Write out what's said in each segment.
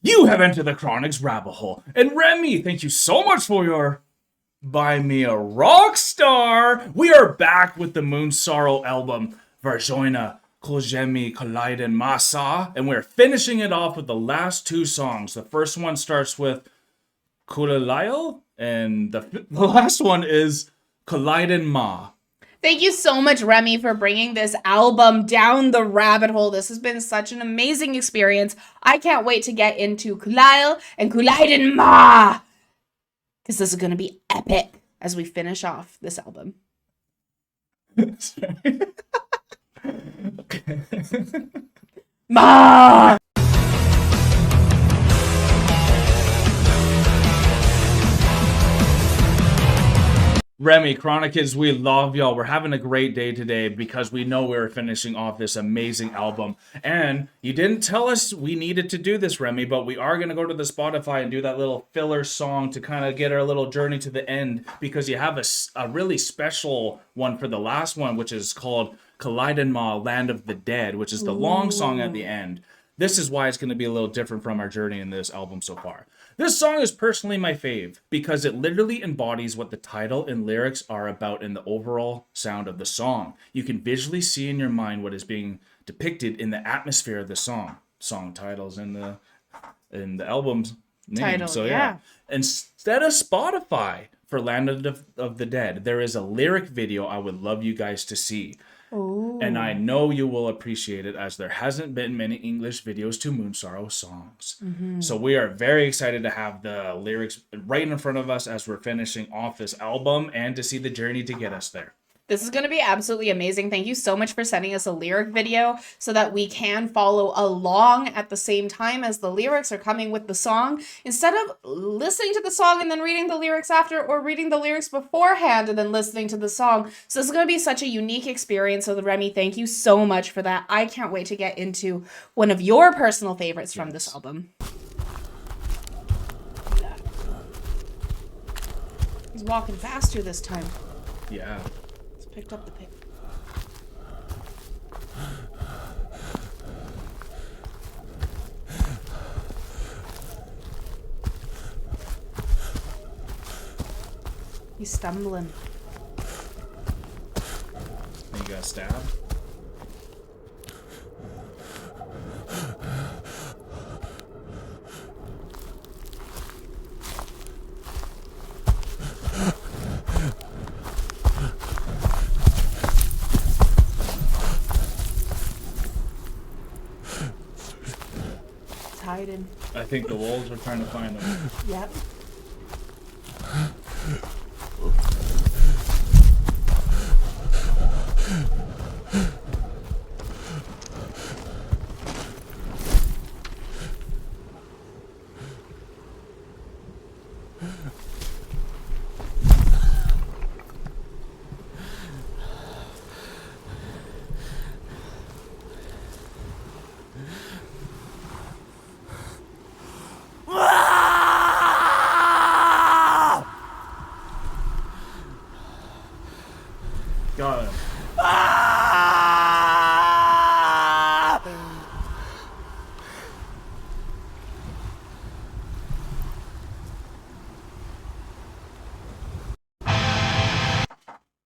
You have entered the Chronic's rabbit hole. And Remy, thank you so much for your Buy Me a Rock Star. We are back with the Moonsorrow album, Varjoina, Kuolleiden maa, and we're finishing it off with the last two songs. The first one starts with Kuolleiden, and the last one is Kuolleiden maa. Thank you so much, Remy, for bringing this album down the rabbit hole. This has been such an amazing experience. I can't wait to get into Kuolleiden and Kuolleiden maa, because this is going to be epic as we finish off this album. Ma! Remy, Chronicles, we love y'all. We're having a great day today because we know we're finishing off this amazing album. And you didn't tell us we needed to do this, Remy, but we are going to go to the Spotify and do that little filler song to kind of get our little journey to the end, because you have a really special one for the last one, which is called Kuolleiden maa, Land of the Dead, which is the long song at the end. This is why it's going to be a little different from our journey in this album so far. This song is personally my fave because it literally embodies what the title and lyrics are about in the overall sound of the song. You can visually see in your mind what is being depicted in the atmosphere of the song. Song titles in the album's name. Title, so yeah. Instead of Spotify for Land of the Dead, there is a lyric video I would love you guys to see. Ooh. And I know you will appreciate it, as there hasn't been many English videos to Moonsorrow songs. Mm-hmm. So we are very excited to have the lyrics right in front of us as we're finishing off this album and to see the journey to get us there. This is going to be absolutely amazing. Thank you so much for sending us a lyric video so that we can follow along at the same time as the lyrics are coming with the song, instead of listening to the song and then reading the lyrics after, or reading the lyrics beforehand and then listening to the song. So this is going to be such a unique experience. So Remy, thank you so much for that. I can't wait to get into one of your personal favorites from this album. He's walking faster this time. Yeah. Picked up the pick. He's stumbling. And you got stabbed? Hiding. I think the wolves are trying to find him. Yep. Got him.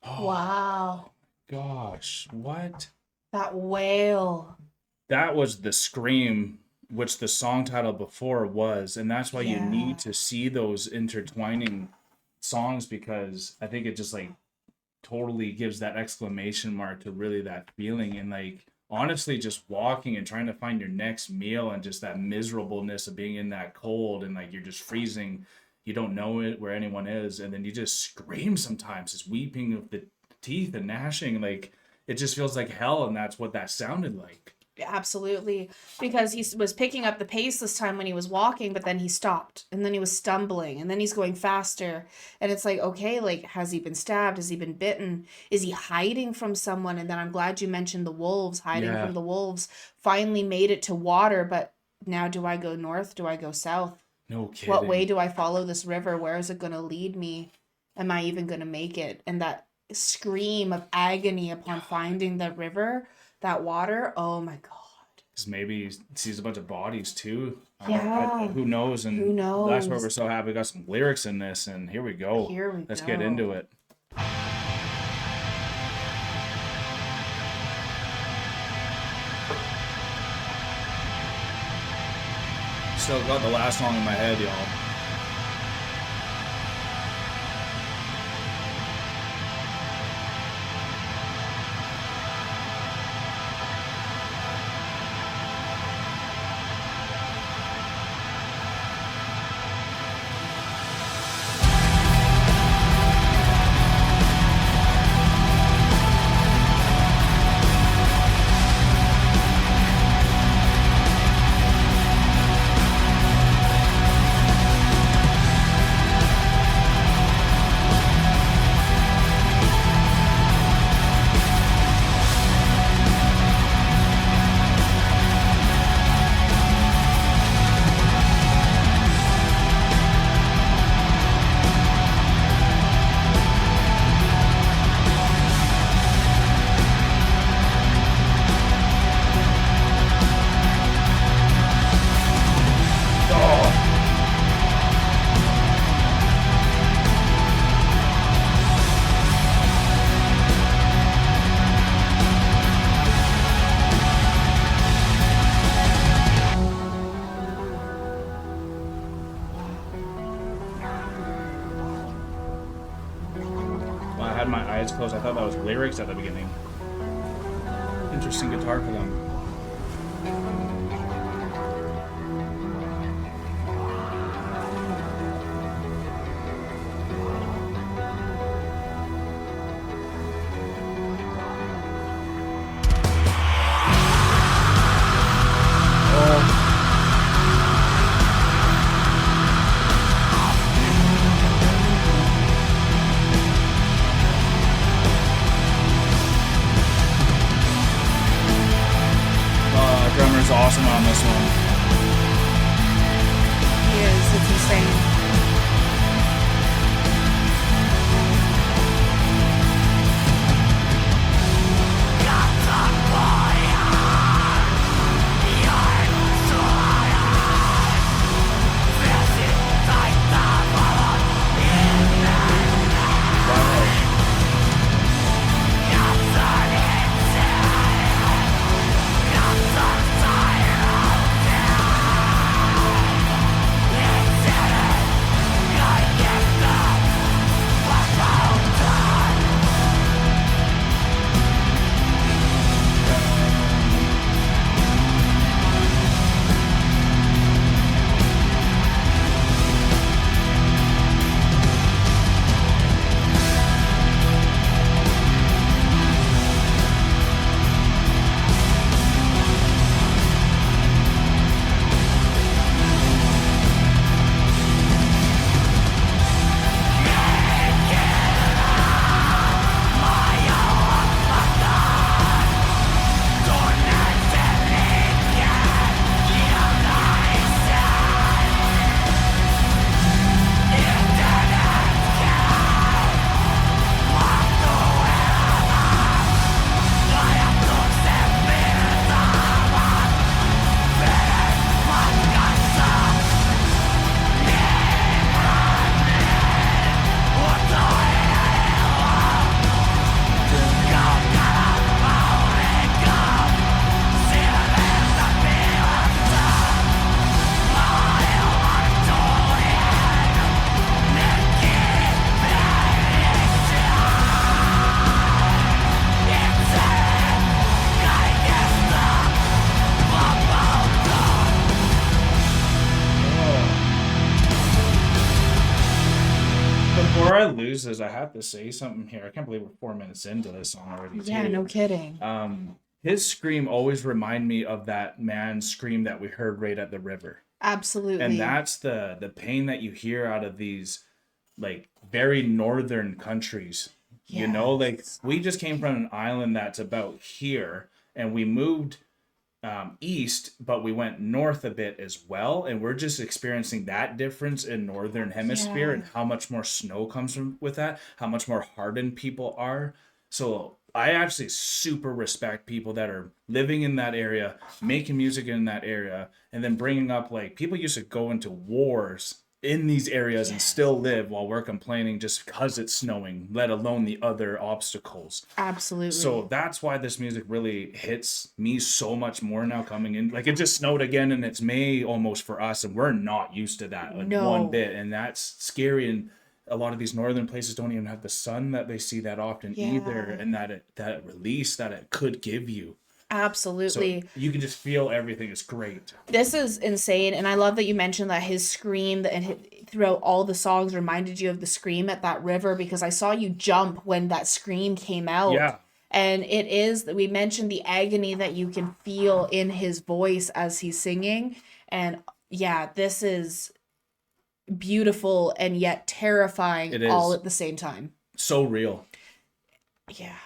Wow. Gosh, what? That wail. That was the scream, which the song title before was, and that's why you need to see those intertwining songs, because I think it just like totally gives that exclamation mark to really that feeling. And like honestly, just walking and trying to find your next meal, and just that miserableness of being in that cold and like you're just freezing, you don't know it where anyone is, and then you just scream sometimes, this weeping of the teeth and gnashing, like it just feels like hell. And that's what that sounded like. Absolutely. Because he was picking up the pace this time when he was walking, but then he stopped, and then he was stumbling, and then he's going faster. And it's like, okay, like, has he been stabbed? Has he been bitten? Is he hiding from someone? And then I'm glad you mentioned the wolves, hiding from the wolves. Finally made it to water, but now do I go north? Do I go south? No kidding. What way do I follow this river? Where is it going to lead me? Am I even going to make it? And that scream of agony upon finding the river, that water, oh my God. Because maybe he sees a bunch of bodies too. Yeah. Who knows? And Who knows? that's why we're so happy we got some lyrics in this. And here we go. Let's get into it. Still got the last song in my head, y'all. Close. I thought that was lyrics at the beginning. Interesting guitar for them. Drummer's awesome on this one. He is. It's insane. Before I lose this, I have to say something here. I can't believe we're 4 minutes into this song already. Yeah, no kidding. His scream always remind me of that man's scream that we heard right at the river. Absolutely. And that's the pain that you hear out of these like very northern countries. Yes. You know, like we just came from an island that's about here, and we moved east, but we went north a bit as well, and we're just experiencing that difference in northern hemisphere and how much more snow comes from with that, how much more hardened people are. So I actually super respect people that are living in that area, making music in that area, and then bringing up, like, people used to go into wars in these areas and still live while we're complaining just because it's snowing, let alone the other obstacles. Absolutely. So that's why this music really hits me so much more now coming in. Like, it just snowed again and it's May almost for us, and we're not used to that one bit. And that's scary. And a lot of these northern places don't even have the sun that they see that often either. And that release that it could give you. Absolutely. So you can just feel everything is great. This is insane. And I love that you mentioned that his scream throughout all the songs reminded you of the scream at that river, because I saw you jump when that scream came out. Yeah. And it is, we mentioned the agony that you can feel in his voice as he's singing. And yeah, this is beautiful and yet terrifying all at the same time. So real. Yeah.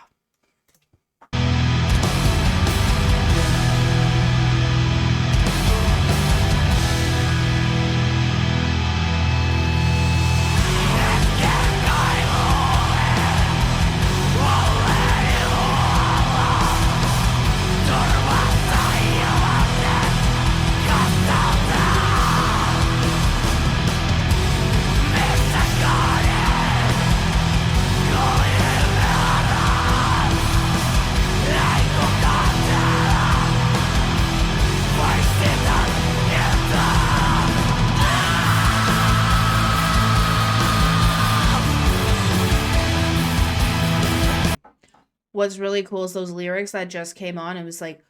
What's really cool is those lyrics that just came on. It was like,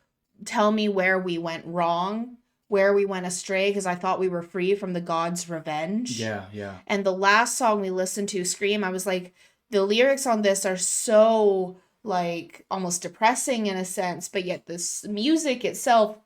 tell me where we went wrong, where we went astray, because I thought we were free from the God's revenge. Yeah, yeah. And the last song we listened to, Scream, I was like, the lyrics on this are so, like, almost depressing in a sense, but yet this music itself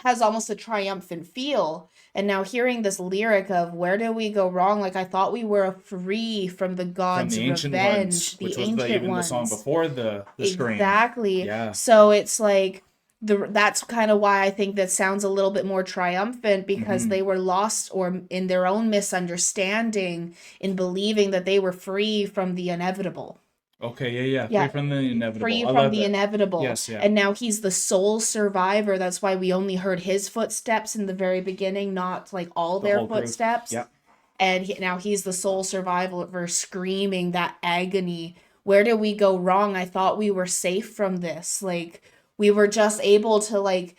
has almost a triumphant feel. And now hearing this lyric of where did we go wrong? Like, I thought we were free from the God's revenge. Which was the song before the scream. Exactly. Yeah. So it's like, that's kind of why I think that sounds a little bit more triumphant, because they were lost or in their own misunderstanding in believing that they were free from the inevitable. Okay, yeah. Free from the inevitable. Free from the inevitable. Yes, yeah. And now he's the sole survivor. That's why we only heard his footsteps in the very beginning, not like all their footsteps. Yep. And now he's the sole survivor, screaming that agony. Where did we go wrong? I thought we were safe from this. Like, we were just able to, like,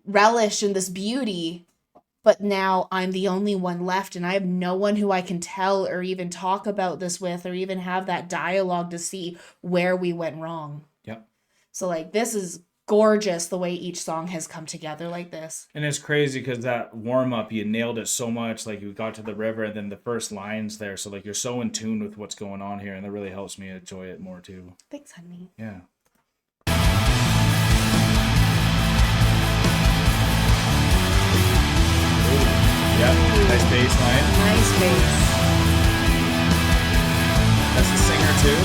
relish in this beauty. But now I'm the only one left, and I have no one who I can tell or even talk about this with, or even have that dialogue to see where we went wrong. Yep. So, like, this is gorgeous the way each song has come together like this. And it's crazy because that warm-up, you nailed it so much. Like, you got to the river, and then the first lines there. So, like, you're so in tune with what's going on here, and that really helps me enjoy it more, too. Thanks, honey. Yeah. Yeah, nice bass line. Nice bass. That's the singer too.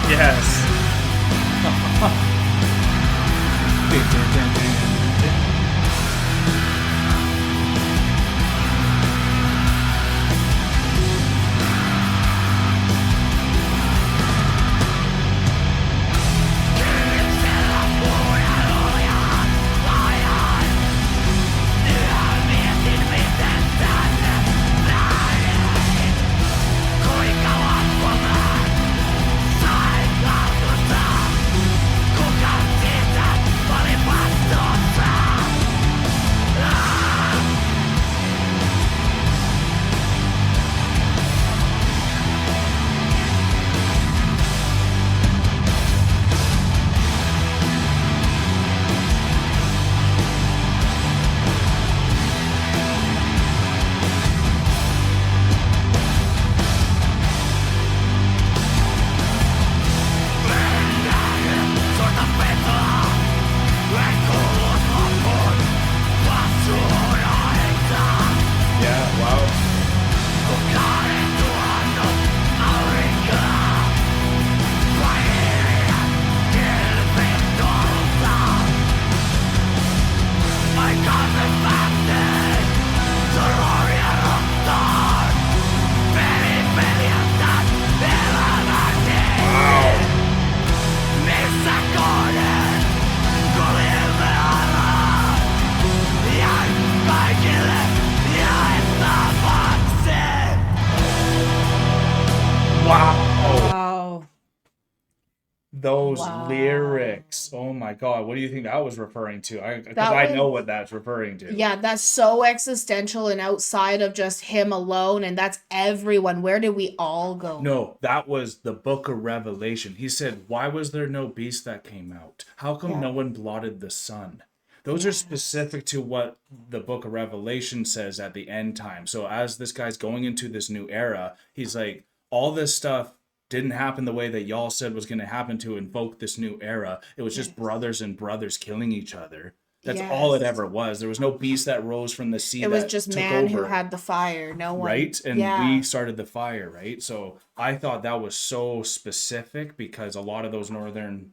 Yes. those Wow. lyrics. Oh my God. What do you think that was referring to? Because That I was- know what that's referring to. Yeah, that's so existential and outside of just him alone, and that's everyone. Where did we all go? No, that was the book of Revelation. He said, why was there no beast that came out? How come Yeah. no one blotted the sun? Those are specific to what the book of Revelation says at the end time. So as this guy's going into this new era, he's like, all this stuff didn't happen the way that y'all said was going to happen to invoke this new era. It was just brothers and brothers killing each other. That's all it Yes. ever was. There was no beast that rose from the sea. It was that just took man over. who had the fire. No one. Right? And yeah. we started the fire, right? So I thought that was so specific because a lot of those northern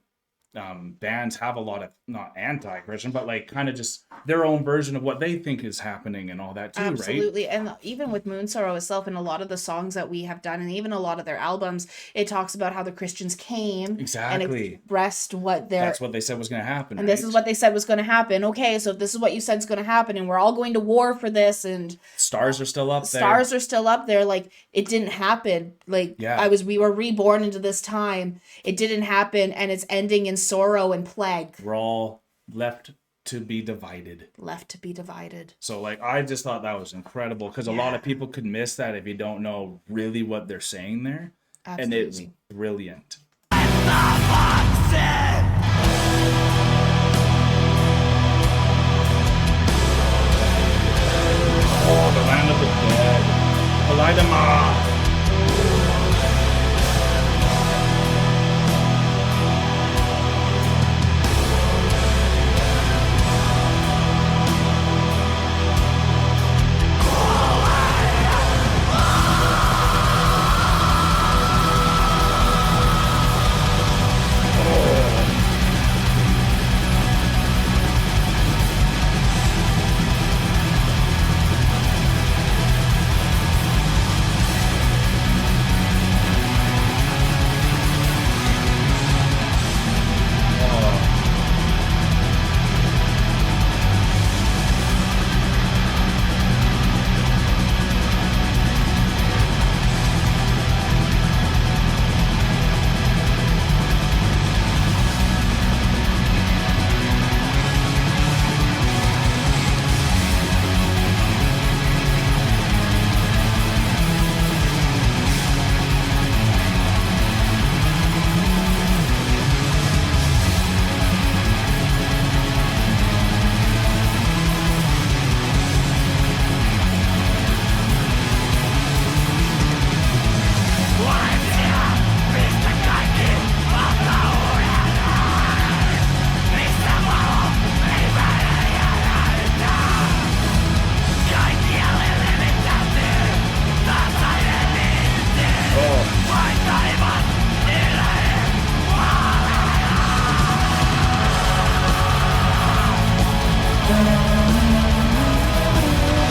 bands have a lot of, not anti-Christian, but like kind of just their own version of what they think is happening and all that too, right? Absolutely. And even with Moonsorrow itself and a lot of the songs that we have done and even a lot of their albums, it talks about how the Christians came Exactly. and expressed what their That's what they said was going to happen. and this right? is what they said was going to happen. Okay, so if this is what you said is going to happen and we're all going to war for this and Stars are still up there. stars are still up there. Like, it didn't happen. Like, Yeah. we were reborn into this time. It didn't happen, and it's ending in sorrow and plague. We're all left to be divided. Left to be divided. So like I just thought that was incredible because a lot Yeah. of people could miss that if you don't know really what they're saying there. And it's Absolutely. brilliant. Oh, the land of the dead. Kuolleiden maa.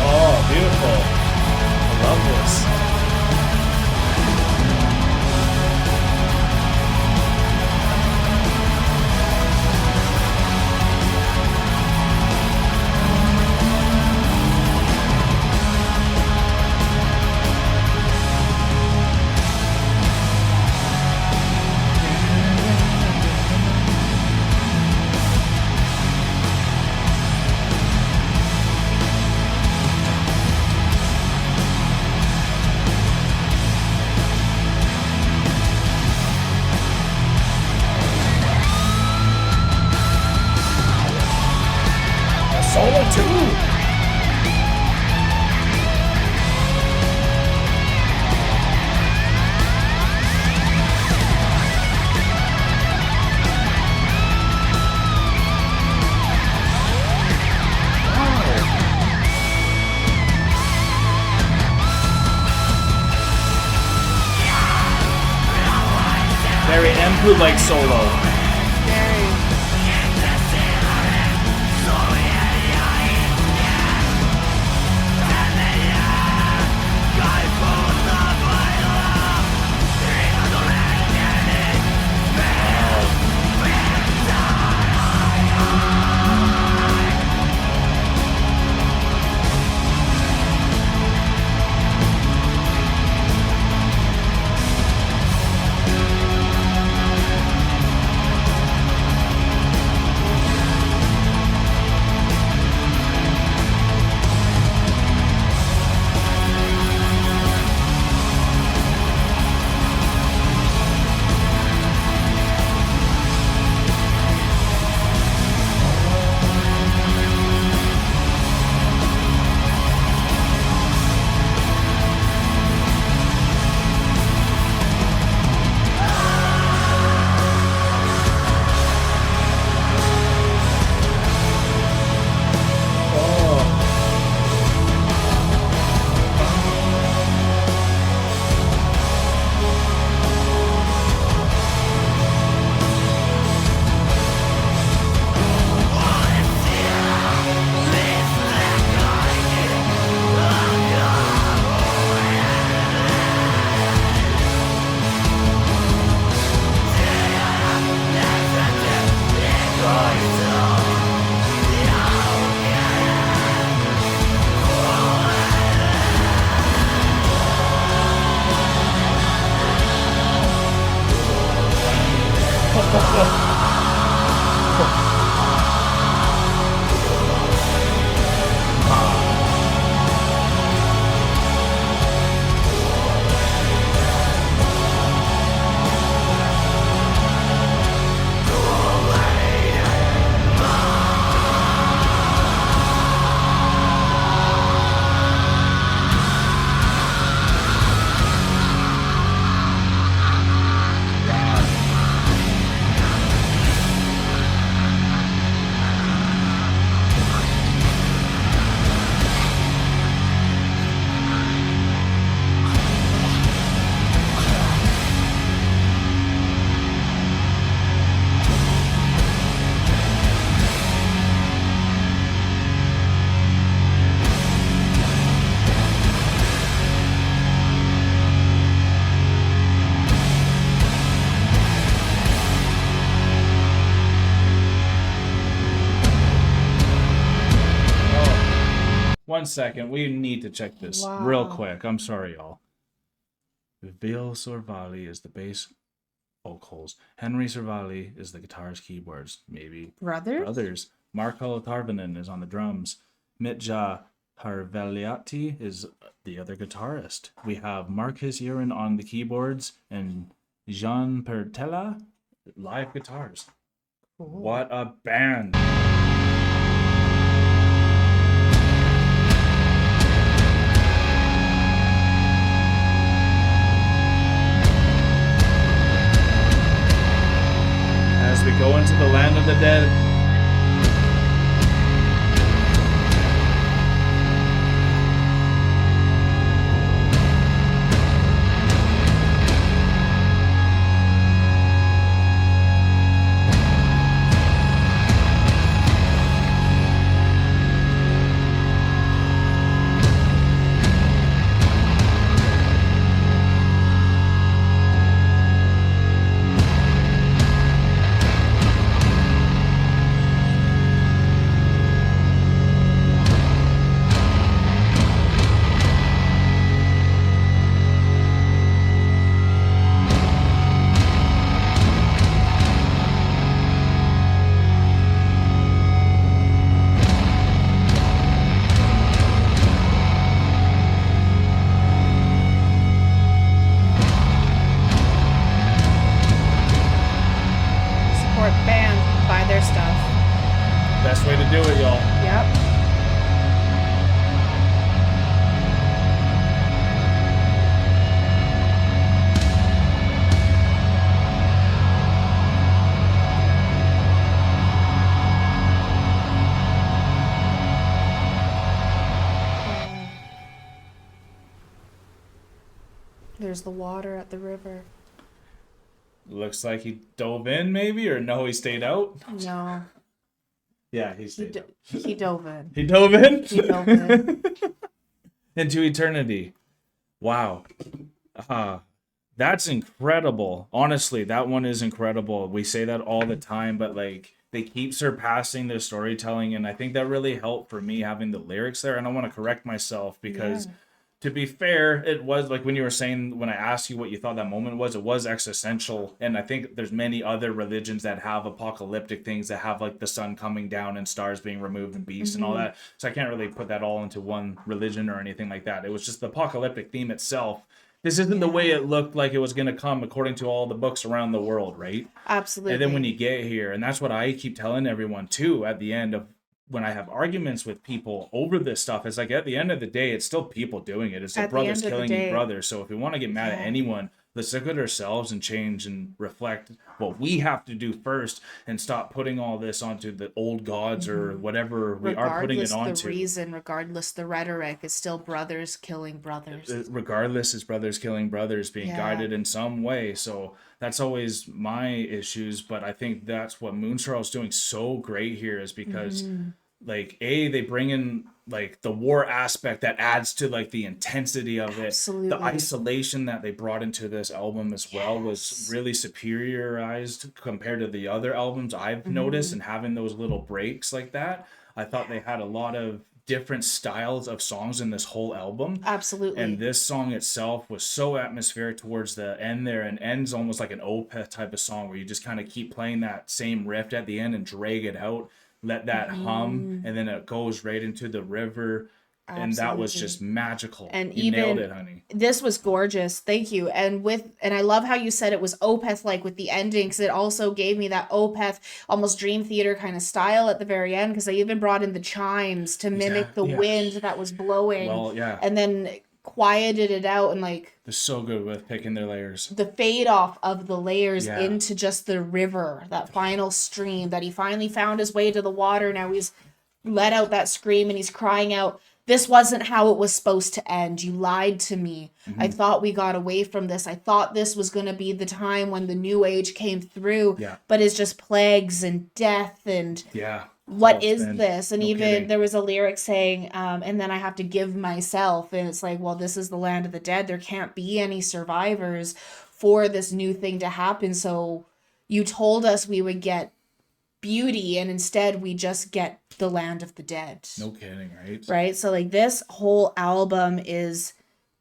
Oh, beautiful. I love this. A solo too. Very Empu-like solo. Very. 1 second. We need to check this real quick. I'm sorry, y'all. Bill Sorvali is the bass vocals. Henry Sorvali is the guitars, keyboards. Maybe brothers. Marko Tarvinen is on the drums. Mitja Harveliati is the other guitarist. We have Marcus Urin on the keyboards and Jean Pertella live guitars. Cool. What a band! As we go into the land of the dead. Best way to do it, y'all. Yep. There's the water at the river. Looks like he dove in, maybe, or no, he stayed out. No. Yeah, he stayed out. He dove in. He dove in? He dove in. Into eternity. Wow. That's incredible. Honestly, that one is incredible. We say that all the time, but like they keep surpassing their storytelling, and I think that really helped for me having the lyrics there. And I want to correct myself because to be fair, it was like when you were saying, when I asked you what you thought that moment was, it was existential. And I think there's many other religions that have apocalyptic things that have like the sun coming down and stars being removed and beasts and all that. So I can't really put that all into one religion or anything like that. It was just the apocalyptic theme itself. This isn't the way it looked like it was going to come according to all the books around the world, right? Absolutely. And then when you get here, and that's what I keep telling everyone too at the end of when I have arguments with people over this stuff, it's like at the end of the day, it's still people doing it. It's like brothers killing each brother. So if we want to get mad at anyone, let's look at ourselves and change and reflect what we have to do first and stop putting all this onto the old gods or whatever we are putting it onto. Regardless the reason, regardless the rhetoric, it's still brothers killing brothers. Regardless, it's brothers killing brothers being guided in some way. So that's always my issues. But I think that's what Moonsorrow is doing so great here is because like they bring in like the war aspect that adds to like the intensity of it. Absolutely. The isolation that they brought into this album as well was really superiorized compared to the other albums I've noticed, and having those little breaks like that, I thought they had a lot of different styles of songs in this whole album. Absolutely. And this song itself was so atmospheric towards the end there, and ends almost like an Opeth type of song where you just kind of keep playing that same riff at the end and drag it out, let that hum, and then it goes right into the river. Absolutely. And that was just magical. And you nailed it, honey. This was gorgeous. Thank you. And I love how you said it was Opeth like with the ending, because it also gave me that Opeth almost Dream Theater kind of style at the very end, because I even brought in the chimes to mimic the wind that was blowing. Well, yeah. And then quieted it out, and like they're so good with picking their layers. The fade off of the layers into just the river, that final stream that he finally found his way to the water. Now he's let out that scream and he's crying out, "This wasn't how it was supposed to end. You lied to me. I thought we got away from this. I thought this was going to be the time when the new age came through, but it's just plagues and death and what is this?" And even there was a lyric saying, and then I have to give myself. And it's like, well, this is the land of the dead. There can't be any survivors for this new thing to happen. So you told us we would get beauty, and instead we just get the land of the dead. No kidding, right? Right? So like this whole album is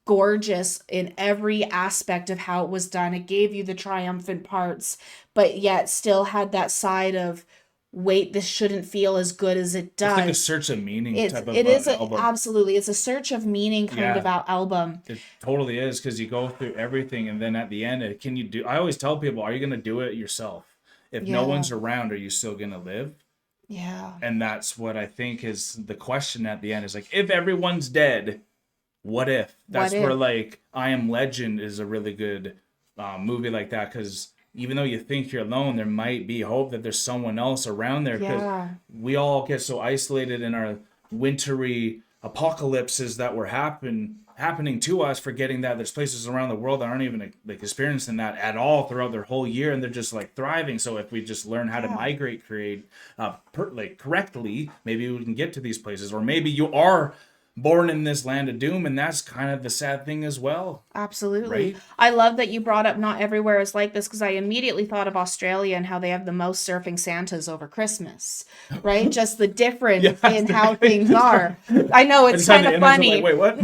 gorgeous in every aspect of how it was done. It gave you the triumphant parts, but yet still had that side of, wait, this shouldn't feel as good as it does. It's like a search of meaning type of album. Absolutely. It's a search of meaning kind of album. It totally is, because you go through everything, and then at the end, I always tell people, are you going to do it yourself? If no one's around, are you still going to live? Yeah. And that's what I think is the question at the end, is like, if everyone's dead, what if? That's where like I Am Legend is a really good movie like that, because even though you think you're alone, there might be hope that there's someone else around there, because we all get so isolated in our wintry apocalypses that were happening to us, forgetting that there's places around the world that aren't even like experiencing that at all throughout their whole year, and they're just like thriving. So if we just learn how to migrate, correctly, maybe we can get to these places. Or maybe you are born in this land of doom, and that's kind of the sad thing as well. Absolutely. Right? I love that you brought up not everywhere is like this, because I immediately thought of Australia and how they have the most surfing Santas over Christmas, right? Just the difference in how things are. I know it's kind of funny. Like, wait, what?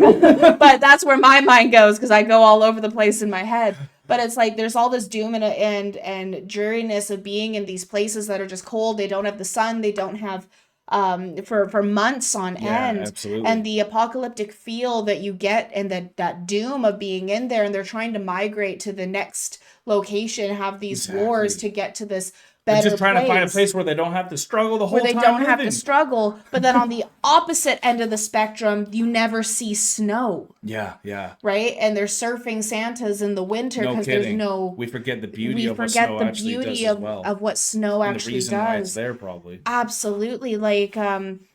But that's where my mind goes, because I go all over the place in my head. But it's like there's all this doom and dreariness of being in these places that are just cold. They don't have the sun. They don't have for months on end. Absolutely. And the apocalyptic feel that you get, and that doom of being in there, and they're trying to migrate to the next location, have these wars to get to this better They're just trying place, to find a place where they don't have to struggle the whole where time. they don't have to struggle. But then on the opposite end of the spectrum, you never see snow. Yeah. Right? And they're surfing Santas in the winter, because there's no. We forget the beauty of what snow actually does as well. of what snow and actually the reason does. why it's there, probably. Absolutely. Like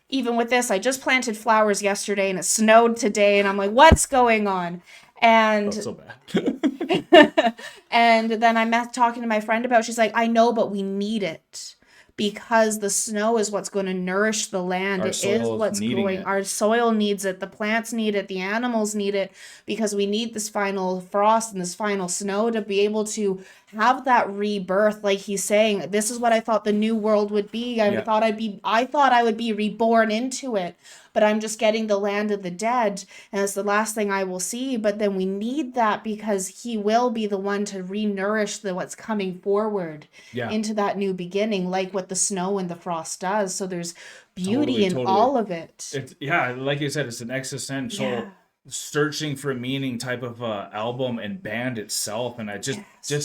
even with this, I just planted flowers yesterday, and it snowed today, and I'm like, what's going on? And Not so bad. and then I'm talking to my friend about, she's like, I know, but we need it, because the snow is what's going to nourish the land. Our soil needs it. The plants need it. The animals need it, because we need this final frost and this final snow to be able to have that rebirth. Like he's saying, this is what I thought the new world would be. I thought I would be reborn into it, but I'm just getting the land of the dead, and it's the last thing I will see. But then we need that, because he will be the one to re-nourish what's coming forward into that new beginning, like what the snow and the frost does. So there's beauty in all of it. It's, like you said, it's an existential searching for meaning type of album and band itself, and I just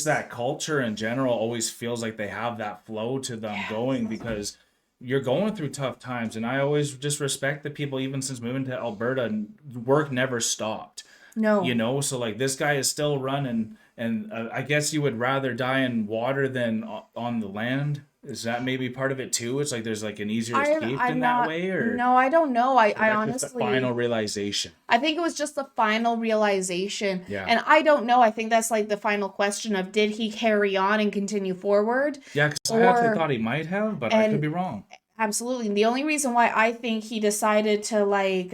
that culture in general always feels like they have that flow to them going, because you're going through tough times, and I always just respect the people. Even since moving to Alberta, work never stopped. No, so like this guy is still running, and I guess you would rather die in water than on the land. Is that maybe part of it too? It's like there's like an easier escape in that way, or no, I don't know. I honestly, just the final realization. I think it was just the final realization. Yeah. And I don't know. I think that's like the final question of, did he carry on and continue forward? Yeah, because I actually thought he might have, but I could be wrong. Absolutely. And the only reason why I think he decided to like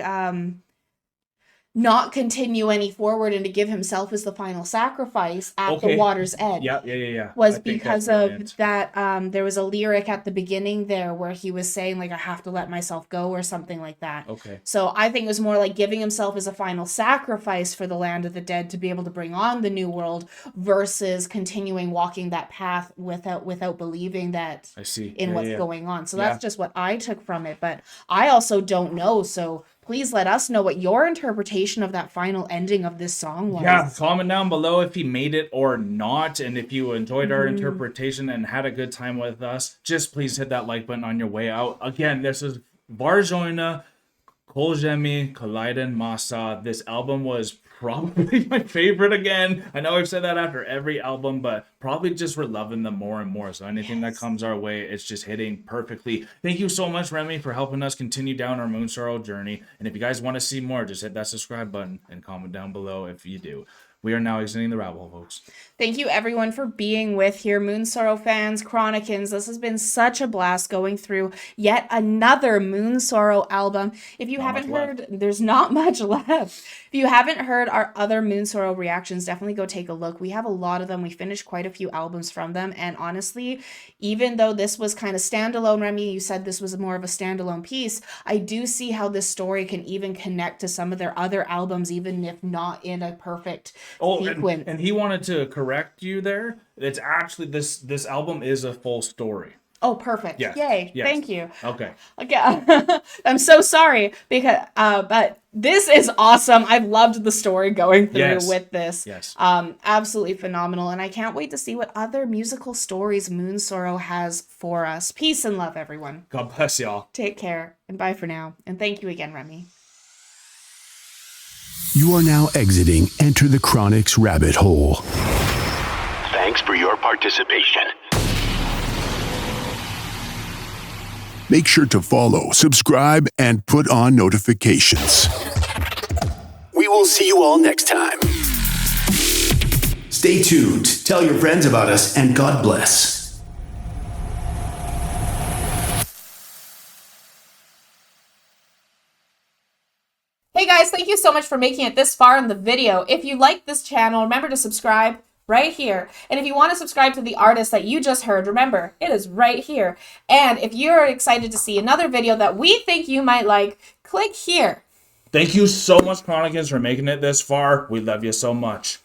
not continue any forward and to give himself as the final sacrifice at the water's edge. Yeah. Was because of that. There was a lyric at the beginning there where he was saying like, I have to let myself go, or something like that. Okay. So I think it was more like giving himself as a final sacrifice for the land of the dead to be able to bring on the new world, versus continuing walking that path without believing that in what's going on. So that's just what I took from it. But I also don't know. So please let us know what your interpretation of that final ending of this song was. Yeah, comment down below if he made it or not. And if you enjoyed our interpretation and had a good time with us, just please hit that like button on your way out. Again, this is Kuolleiden maa. This album was probably my favorite again. I know I've said that after every album, but probably just we're loving them more and more. So anything that comes our way, it's just hitting perfectly. Thank you so much, Remy, for helping us continue down our Moonsorrow journey. And if you guys want to see more, just hit that subscribe button and comment down below if you do. We are now exiting the rabbit hole, folks. Thank you everyone for being with here, Moonsorrow fans, Chronicans. This has been such a blast going through yet another Moonsorrow album. If you haven't heard, there's not much left. If you haven't heard our other Moonsorrow reactions, definitely go take a look. We have a lot of them. We finished quite a few albums from them. And honestly, even though this was kind of standalone, Remy, you said this was more of a standalone piece, I do see how this story can even connect to some of their other albums, even if not in a perfect sequence. And he wanted to correct you there. It's actually this album is a full story. Oh, perfect. Yes. Yay. Yes. Thank you. Okay. I'm so sorry because but this is awesome. I've loved the story going through with this. Yes. Absolutely phenomenal. And I can't wait to see what other musical stories Moonsorrow has for us. Peace and love, everyone. God bless y'all. Take care and bye for now. And thank you again, Remy. You are now exiting Enter the Chronic's rabbit hole. Thanks for your participation. Make sure to follow, subscribe, and put on notifications. We will see you all next time. Stay tuned, tell your friends about us, and God bless. Hey guys, thank you so much for making it this far in the video. If you like this channel, remember to subscribe right here. And if you want to subscribe to the artist that you just heard, remember, it is right here. And if you're excited to see another video that we think you might like, click here. Thank you so much, Chronicans, for making it this far. We love you so much.